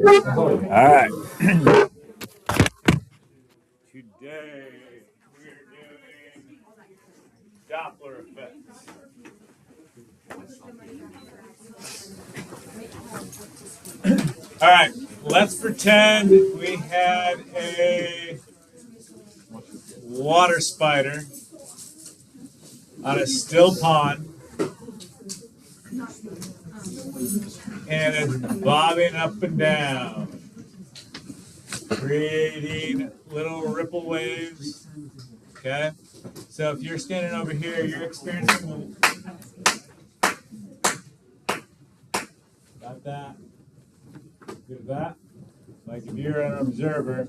All right. Today we're doing Doppler effects. All right. Let's pretend we had a water spider on a still pond and it's bobbing up and down, creating little ripple waves. Okay? So if you're standing over here, you're experiencing got that? Good at that? Like if you're an observer,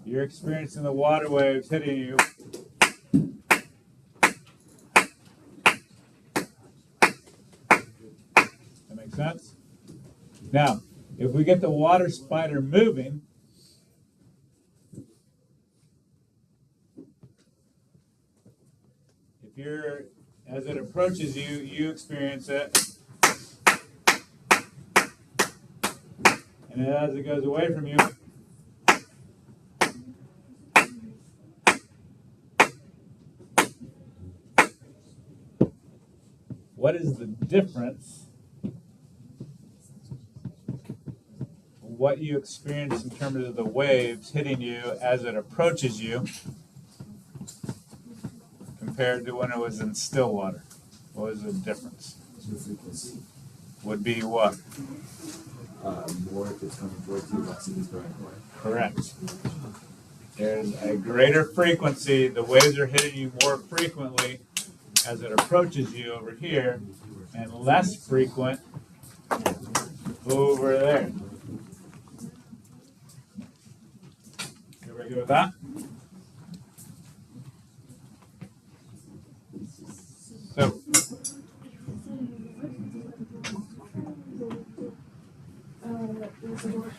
you're experiencing the water waves hitting you. That makes sense? Now, if we get the water spider moving, as it approaches you, you experience it. And as it goes away from you, what is the difference? What you experience in terms of the waves hitting you as it approaches you compared to when it was in still water? What was the difference? The frequency. Would be what? More if it's coming towards you, less if it's going away. Correct. There's a greater frequency. The waves are hitting you more frequently as it approaches you over here, and less frequent over there. Everybody good with that?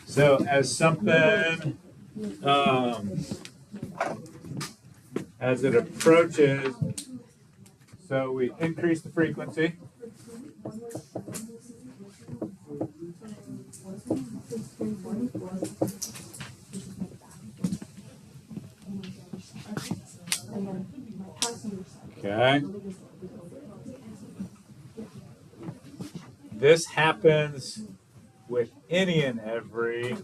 So as something, as it approaches, so we increase the frequency. Okay. This happens with any and every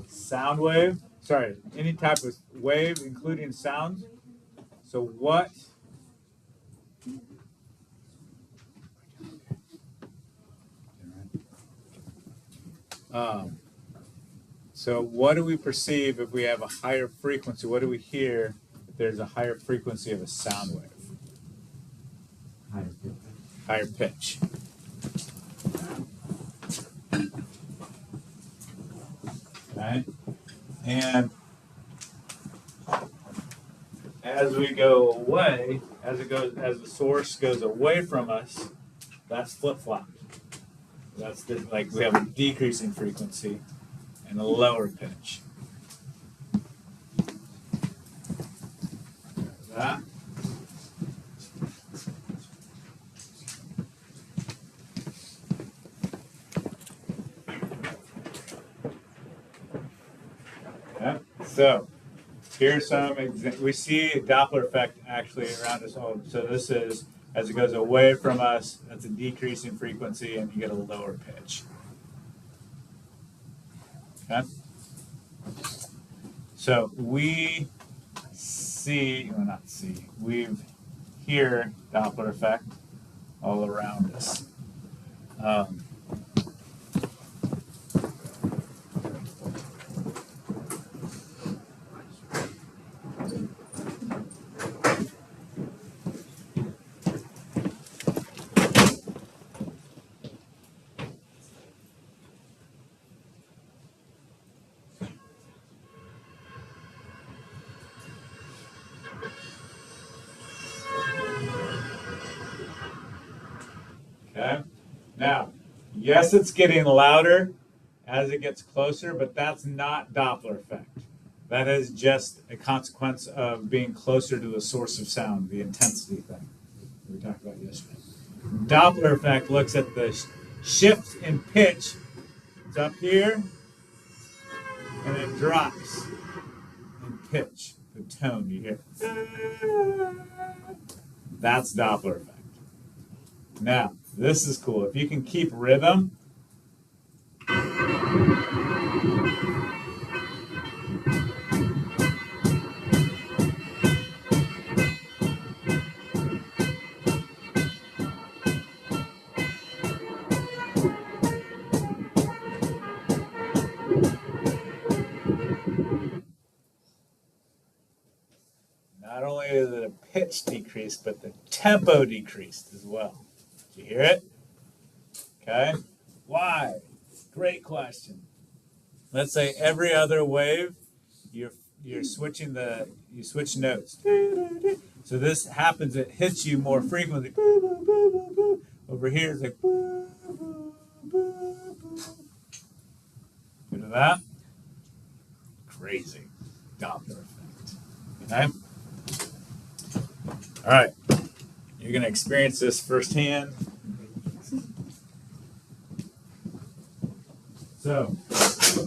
sound wave. Sorry, any type of wave, including sounds. So what? So what do we perceive if we have a higher frequency? What do we hear if there's a higher frequency of a sound wave? Higher pitch. Okay. And as we go away, as the source goes away from us, that's flip-flop. That's like we have a decreasing frequency and a lower pitch. That. Okay. So here's some we see a Doppler effect actually around us all. So this is as it goes away from us, that's a decreasing frequency and you get a lower pitch. Okay? So we see, well not see, we hear Doppler effect all around us. Okay. Now, yes, it's getting louder as it gets closer, but that's not Doppler effect. That is just a consequence of being closer to the source of sound, the intensity thing we talked about yesterday. Doppler effect looks at the shift in pitch. It's up here, and it drops in pitch, the tone you hear. That's Doppler effect. Now, this is cool. If you can keep rhythm, not only is it a pitch decrease, but the tempo decreased as well. Did you hear it? Okay. Why? Great question. Let's say every other wave, you're switching you switch notes. So this happens, it hits you more frequently. Over here it's like Hear that? Crazy Doppler effect. Okay? All right. You're going to experience this firsthand. So, it's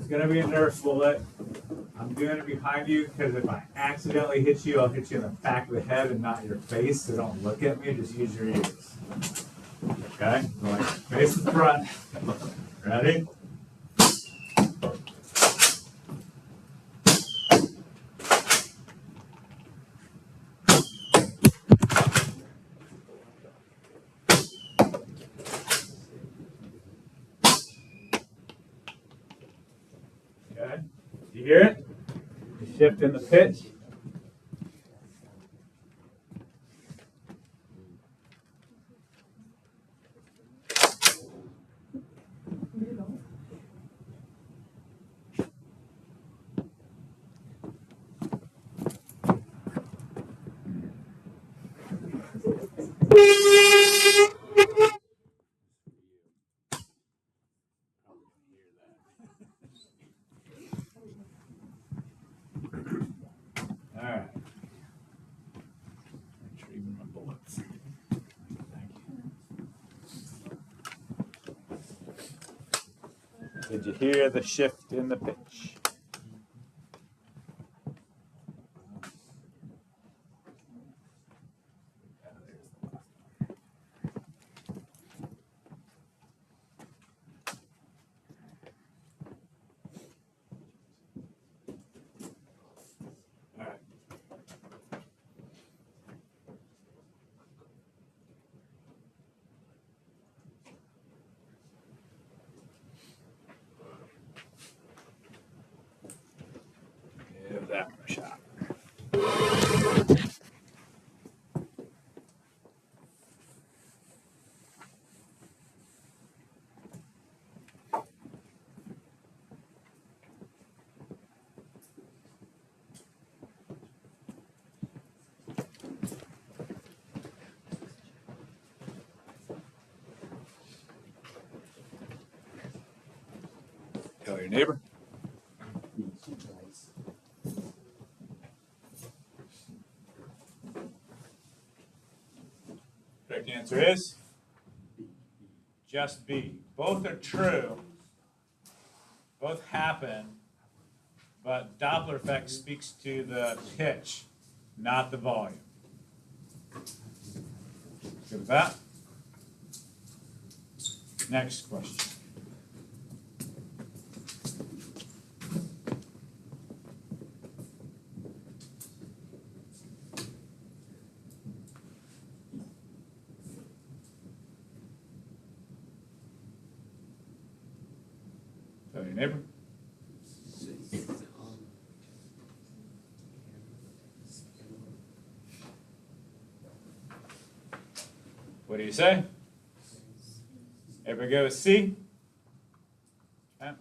going to be a Nerf bullet. I'm doing it behind you because if I accidentally hit you, I'll hit you in the back of the head and not your face. So don't look at me, just use your ears. Okay? So like face the front. Ready? Okay? You hear it? The shift in the pitch. All right. Retrieving my bullets. Thank you. Did you hear the shift in the pitch? All right. Give that one a shot. Tell your neighbor. Correct answer is just B. Both are true. Both happen, but Doppler effect speaks to the pitch, not the volume. Good with that? Next question. Tell your neighbor. What do you say? Everybody go with C? Okay.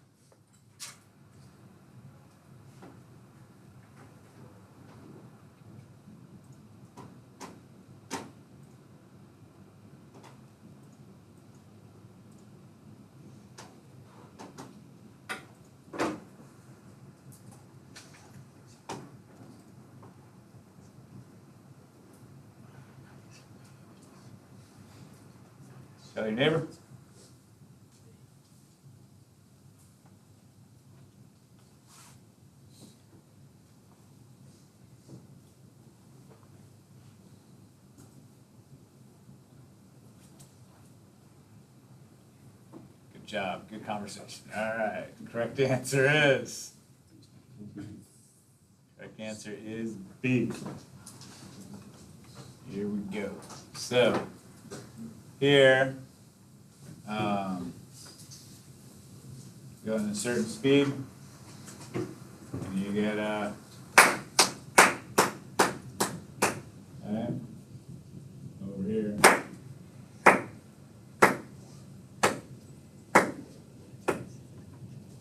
Tell your neighbor. job. Good conversation. All right. Correct answer is B. Here we go. So here, going at a certain speed, and you get okay, over here.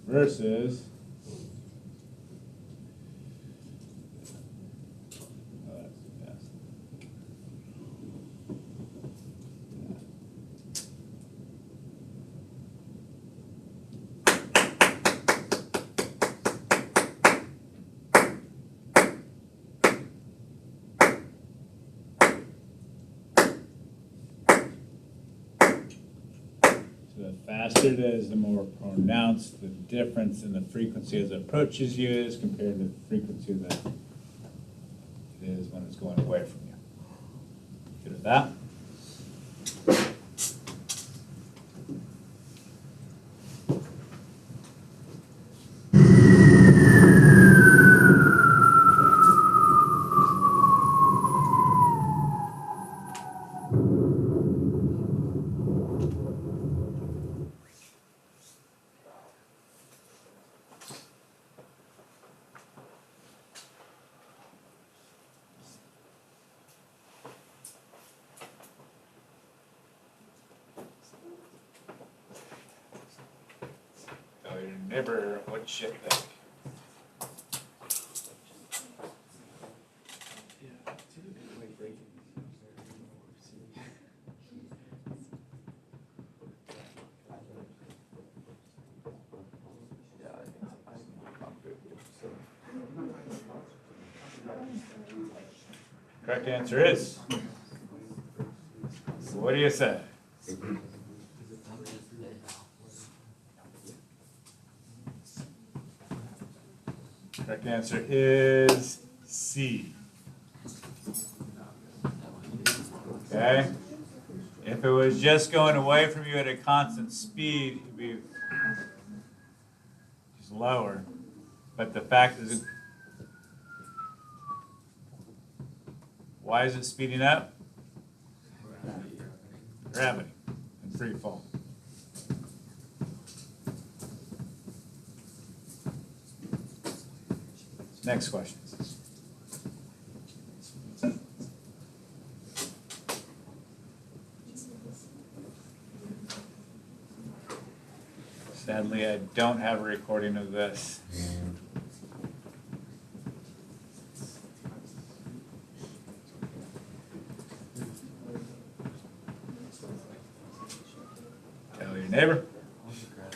Versus the faster it is, the more pronounced the difference in the frequency as it approaches you is compared to the frequency that it is when it's going away from you. Good with that? Tell your neighbor what you think. Correct answer is. What do you say? Correct answer is C. Okay? If it was just going away from you at a constant speed, it'd be just lower. But the fact is, why is it speeding up? Gravity and free fall. Next question. Sadly, I don't have a recording of this. Tell your neighbor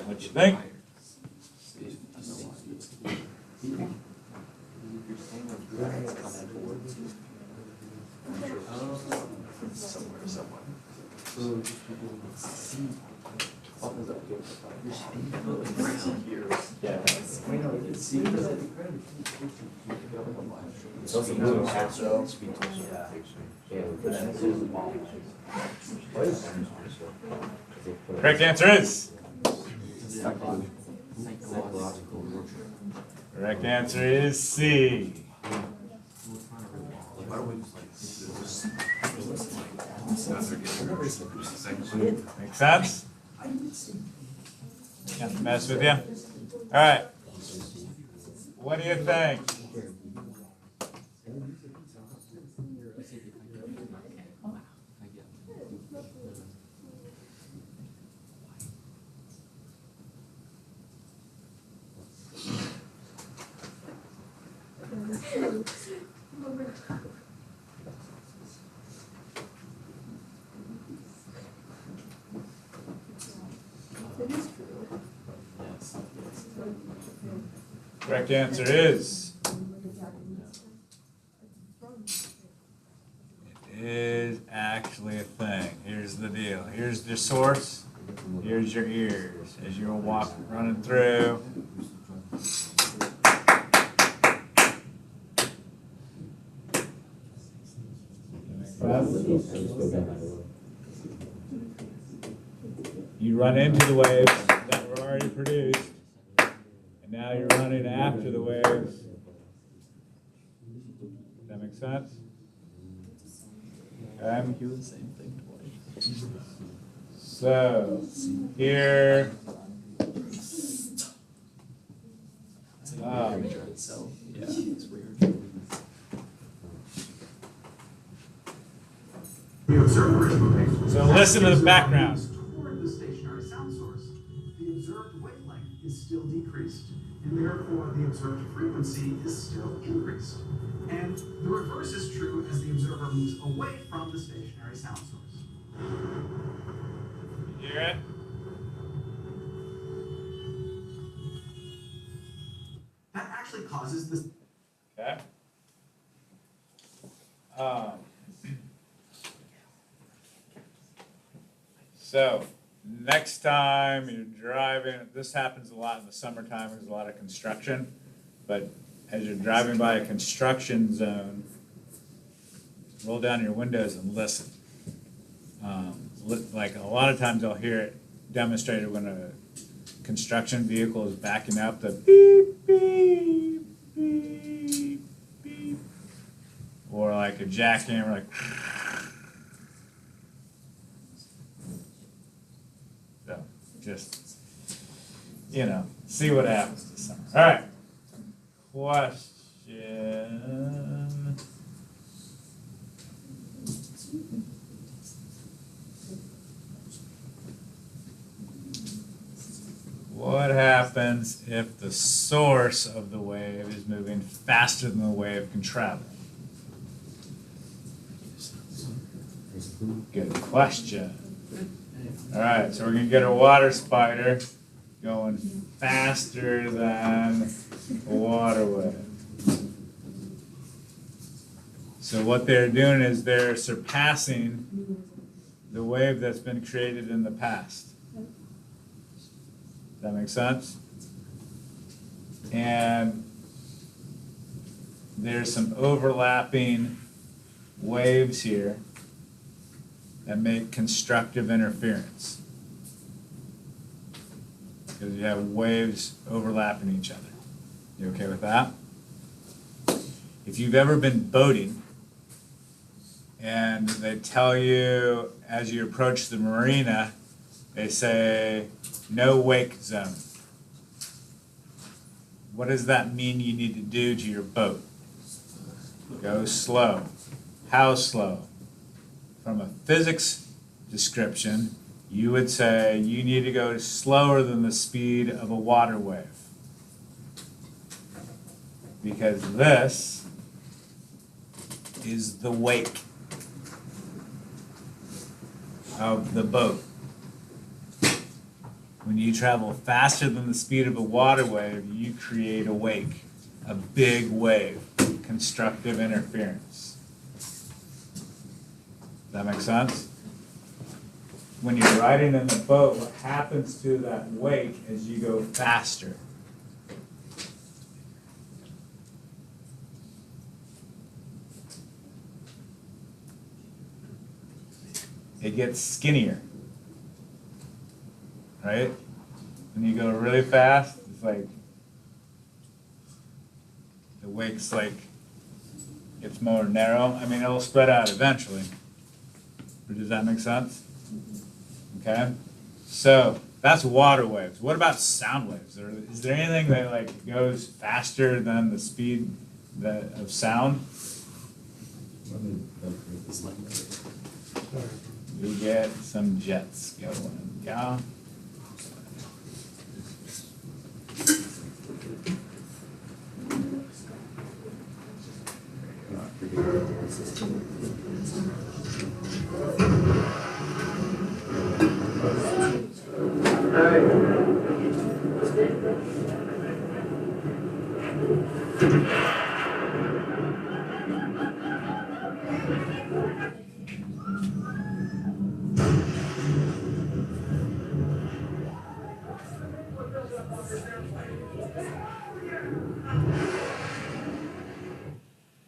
what you think. Correct answer is. Correct answer is C. Make sense? Can't mess with you. All right. What do you think? Correct answer is. It is actually a thing. Here's the deal. Here's the source. Here's your ears as you're running through. You run into the waves. already produced, and now you're running after the waves. Does that make sense? Okay. Do the same thing twice. So here, It's like a picture itself. Yeah, it's weird. The observer is moving. so listen to the background. Toward the stationary sound source, the observed wavelength is still decreased, and therefore the observed frequency is still increased. And the reverse is true as the observer moves away from the stationary sound source. You hear it? That actually causes this. Okay. So next time you're driving, this happens a lot in the summertime. There's a lot of construction, but as you're driving by a construction zone, roll down your windows and listen. Like a lot of times I'll hear it demonstrated when a construction vehicle is backing up, the beep, beep, beep, beep. Or like a jackhammer, like. So just, see what happens this summer. All right. Question. What happens if the source of the wave is moving faster than the wave can travel? Good question. All right, so we're going to get a water spider going faster than a water wave. So what they're doing is they're surpassing the wave that's been created in the past. Does that make sense? And there's some overlapping waves here that make constructive interference. Because you have waves overlapping each other. You okay with that? If you've ever been boating and they tell you as you approach the marina, they say, no wake zone. What does that mean you need to do to your boat? Go slow. How slow? From a physics description, you would say you need to go slower than the speed of a water wave. Because this is the wake of the boat. When you travel faster than the speed of a water wave, you create a wake, a big wave, constructive interference. Does that make sense? When you're riding in the boat, what happens to that wake as you go faster? It gets skinnier. Right? When you go really fast, it's like the wake's like gets more narrow. I mean, it'll spread out eventually. But does that make sense? Okay. So that's water waves. What about sound waves? Is there anything that like goes faster than the speed of sound? You get some jets going. Yeah.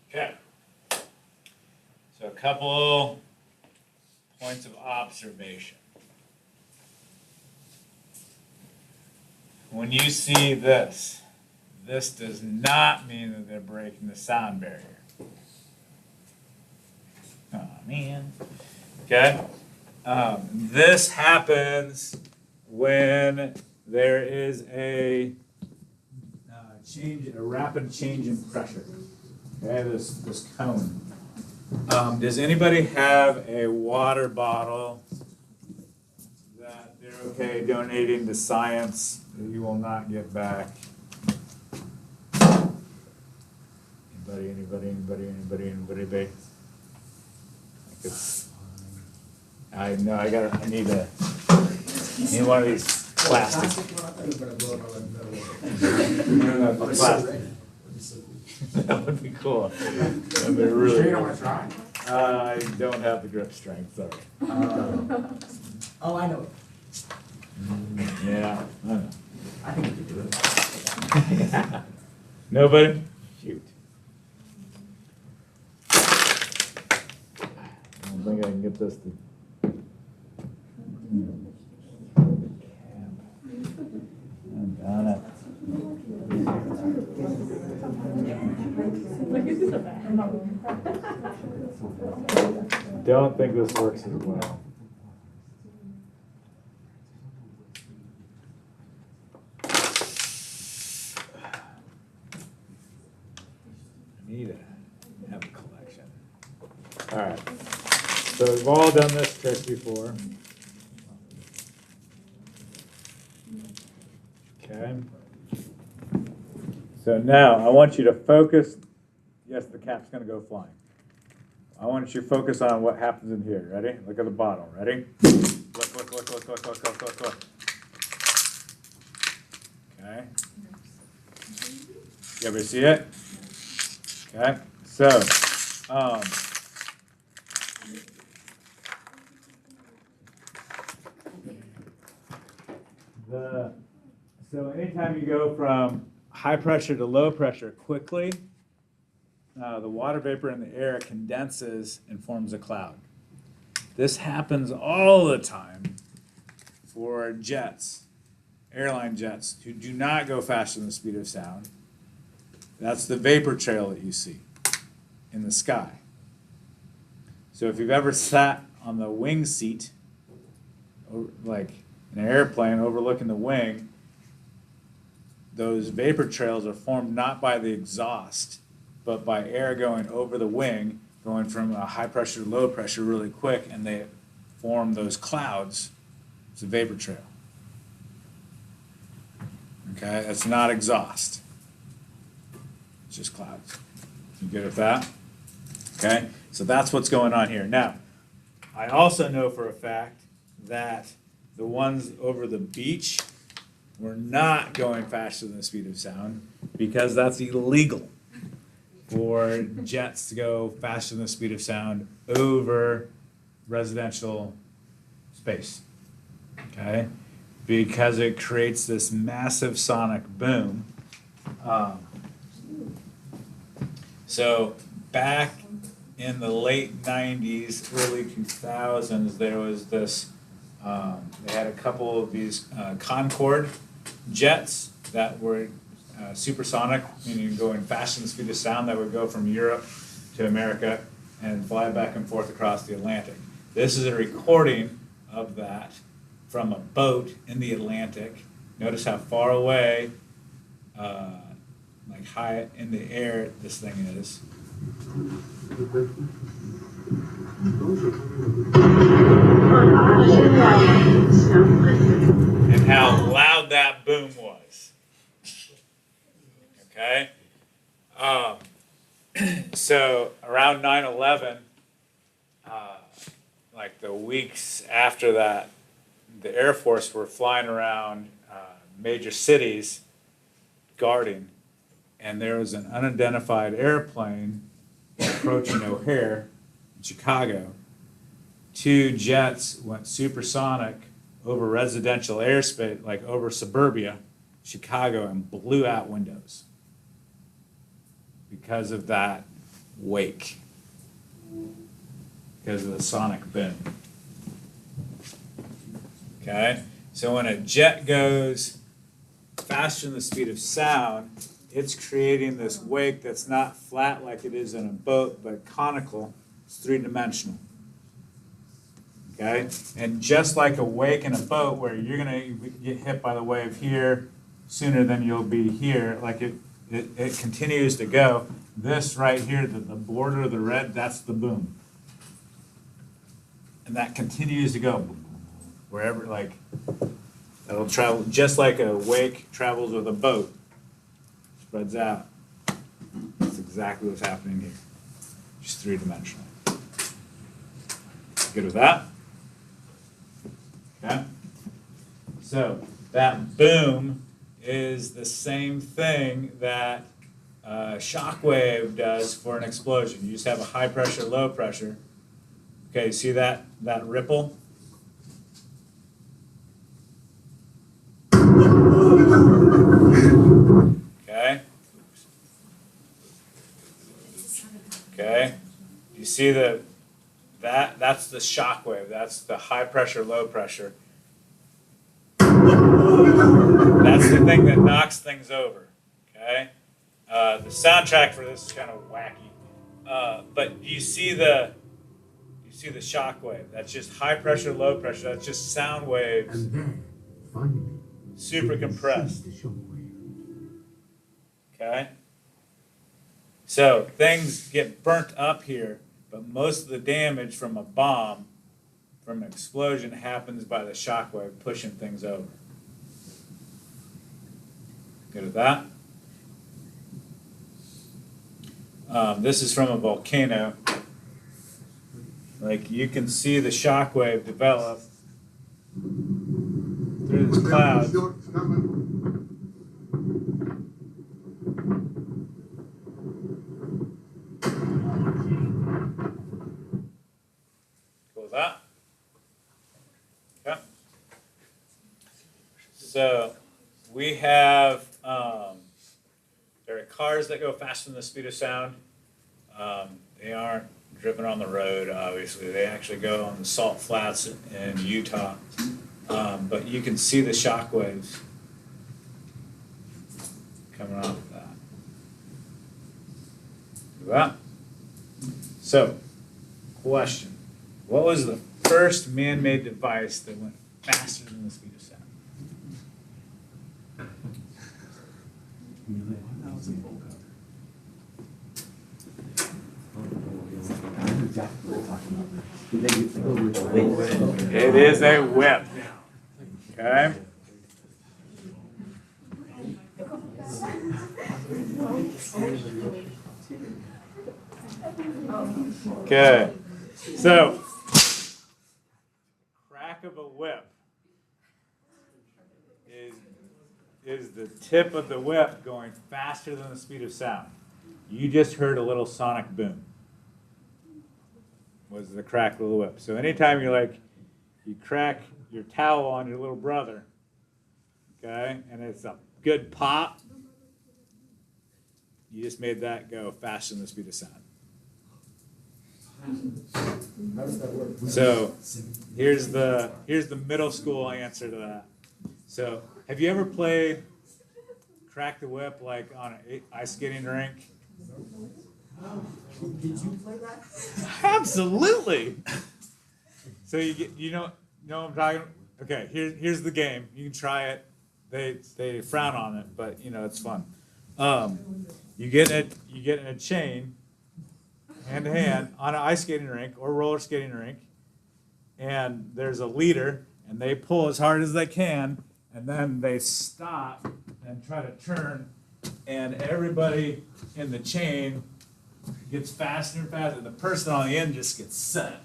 Okay. So a couple points of observation. when you see this, this does not mean that they're breaking the sound barrier. Oh, man. Okay? This happens when there is a rapid change in pressure. Okay, this cone. Does anybody have a water bottle that they're okay donating to science that you will not get back? Anybody? I know, I need one of these plastic. Plastic. That would be cool. That would be really You don't cool. wanna try? I don't have the grip strength, sorry. Oh, I know. Yeah, I know. I think you can do it. Nobody? Shoot. I don't think I can get this to. I'm on it. Don't think this works as well. I need to have a collection. All right. So we've all done this trick before. Okay. So now I want you to focus. Yes, the cap's going to go flying. I want you to focus on what happens in here. Ready? Look at the bottle. Ready? Look. Okay. You ever see it? Okay. So, so anytime you go from high pressure to low pressure quickly, the water vapor in the air condenses and forms a cloud. This happens all the time for jets, airline jets, who do not go faster than the speed of sound. That's the vapor trail that you see in the sky. So if you've ever sat on the wing seat, like in an airplane overlooking the wing, those vapor trails are formed not by the exhaust, but by air going over the wing, going from a high pressure to low pressure really quick, and they form those clouds. It's a vapor trail. Okay, that's not exhaust. It's just clouds. You good with that? Okay, so that's what's going on here. Now, I also know for a fact that the ones over the beach were not going faster than the speed of sound because that's illegal for jets to go faster than the speed of sound over residential space. Okay? Because it creates this massive sonic boom. So back in the late 90s, early 2000s, there was this, they had a couple of these Concorde jets that were supersonic, meaning going faster than the speed of sound, that would go from Europe to America and fly back and forth across the Atlantic. This is a recording of that from a boat in the Atlantic. Notice how far away, like high in the air, this thing is. And how loud that boom was. Okay? So around 9/11, like the weeks after that, the Air Force were flying around major cities guarding, and there was an unidentified airplane approaching O'Hare in Chicago. 2 jets went supersonic over residential airspace, like over suburbia, Chicago, and blew out windows because of that wake, because of the sonic boom. Okay, so when a jet goes faster than the speed of sound, it's creating this wake that's not flat like it is in a boat, but conical. It's three-dimensional. Okay? And just like a wake in a boat where you're going to get hit by the wave here sooner than you'll be here, like it continues to go. This right here, the border of the red, that's the boom. And that continues to go wherever, like, it'll travel just like a wake travels with a boat. Spreads out. That's exactly what's happening here. Just three-dimensional. Good with that? Okay. So that boom is the same thing that a shock wave does for an explosion. You just have a high pressure, low pressure. Okay, see that ripple? Okay. Okay. You see that's the shock wave. That's the high pressure, low pressure. That's the thing that knocks things over. Okay. The soundtrack for this is kind of wacky, but you see the shock wave. That's just high pressure, low pressure. That's just sound waves. And then, finally, Super compressed. the shockwave. Okay? So things get burnt up here, but most of the damage from a bomb, from an explosion, happens by the shock wave pushing things over. Good with that? This is from a volcano. Like, you can see the shock wave develop through this cloud. Cool with that? Okay. So we have, there are cars that go faster than the speed of sound. They aren't driven on the road, obviously. They actually go on the salt flats in Utah. But you can see the shock waves coming off of that. See that? So, question. What was the first man-made device that went faster than the speed of sound? It is a whip. Okay. Okay. So, crack of a whip is the tip of the whip going faster than the speed of sound. You just heard a little sonic boom. Was the crack of the whip. So anytime you crack your towel on your little brother, okay, and it's a good pop, you just made that go faster than the speed of sound. How does that work? So here's the middle school answer to that. So have you ever played crack the whip like on an ice skating rink? Did you play that? Absolutely. So you know what I'm talking. Okay, here's the game. You can try it. They frown on it, but it's fun. You get in a chain, hand to hand, on an ice skating rink or roller skating rink, and there's a leader, and they pull as hard as they can, and then they stop and try to turn, and everybody in the chain gets faster and faster. The person on the end just gets set.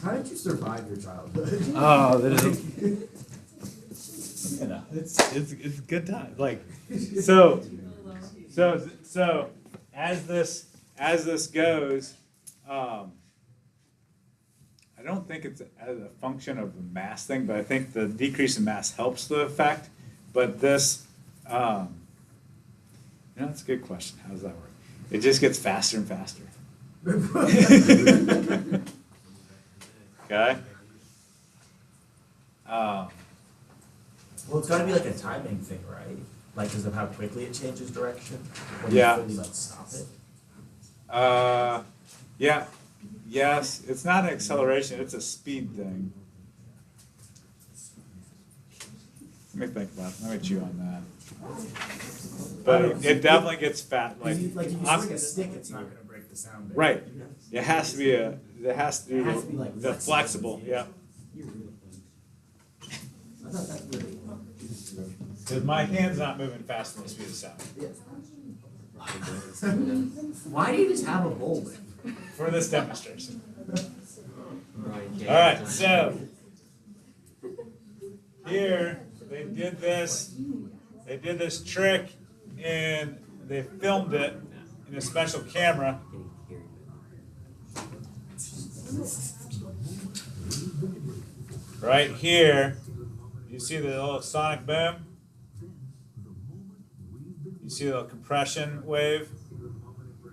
How did you survive your childhood? Oh, it's a good time. Like, so as this goes, I don't think it's as a function of the mass thing, but I think the decrease in mass helps the effect. But this, that's a good question. How does that work? It just gets faster and faster. Okay. Well, it's gotta be like a timing thing, right? Like, because of how quickly it changes direction? When Yeah. you fully like stop it? Yeah, yes, it's not an acceleration, it's a speed thing. Let me think about it, let me chew on that. But it definitely gets fat, like. Like, if you I'm- swing a stick, it's not gonna break the sound barrier. Right, it has to be it has to be It has to be, like, the flexible, yeah. I thought that's really. Cause my hand's not moving fast enough to speed of sound. Why do you just have a bowl then? For this demonstration. Alright, so. Here, they did this trick and they filmed it in a special camera. Right here, you see the little sonic boom? You see the little compression wave?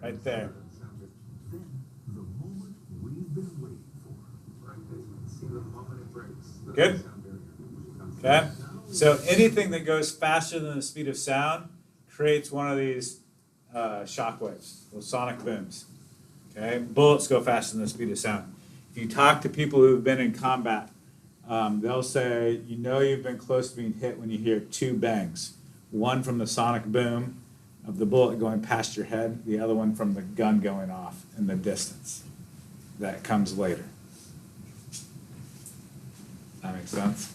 Right there. Good? Okay? So anything that goes faster than the speed of sound creates one of these shock waves, those sonic booms. Okay? Bullets go faster than the speed of sound. If you talk to people who've been in combat, they'll say, you know you've been close to being hit when you hear two bangs. One from the sonic boom of the bullet going past your head, the other one from the gun going off in the distance. That comes later. That makes sense?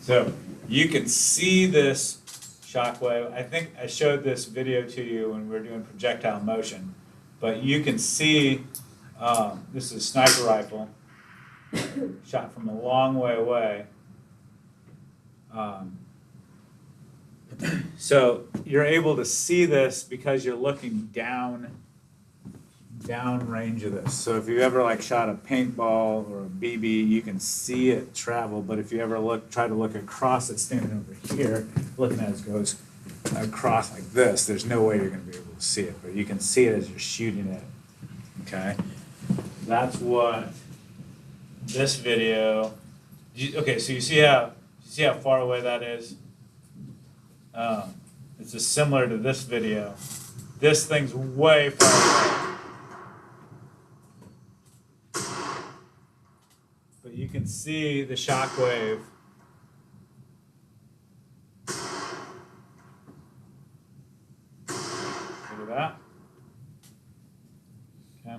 So you can see this shockwave. I think I showed this video to you when we were doing projectile motion, but you can see this is a sniper rifle shot from a long way away. So you're able to see this because you're looking down range of this. So if you ever like shot a paintball or a BB, you can see it travel. But if you ever try to look across it, standing over here, looking at it goes across like this, there's no way you're going to be able to see it. But you can see it as you're shooting it. Okay, that's what this video. Okay, so you see how far away that is. It's just similar to this video. This thing's way far away. But you can see the shock wave. Look at that. Okay.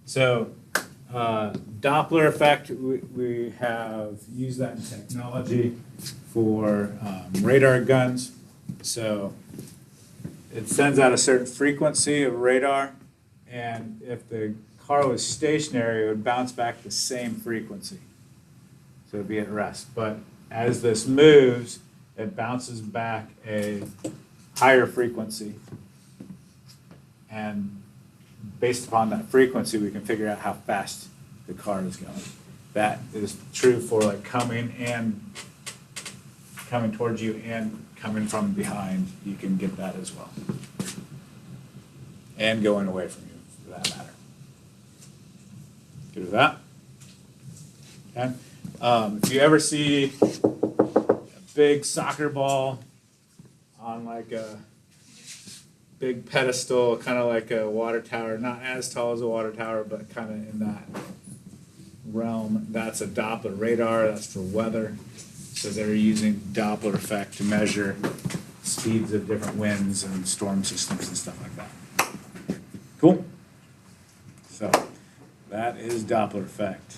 So, Doppler effect, we have used that in technology for radar guns. So, it sends out a certain frequency of radar, and if the car was stationary, it would bounce back the same frequency. So it'd be at rest. But as this moves, it bounces back a higher frequency. And based upon that frequency, we can figure out how fast the car is going. That is true for like coming towards you and coming from behind. You can get that as well. And going away from you, for that matter. Good with that? Okay. If you ever see a big soccer ball on like a big pedestal, kind of like a water tower, not as tall as a water tower, but kind of in that realm, that's a Doppler radar. That's for weather. So they're using Doppler effect to measure speeds of different winds and storm systems and stuff like that. Cool? So that is Doppler effect.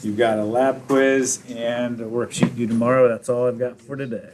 You've got a lab quiz and a worksheet due tomorrow. That's all I've got for today.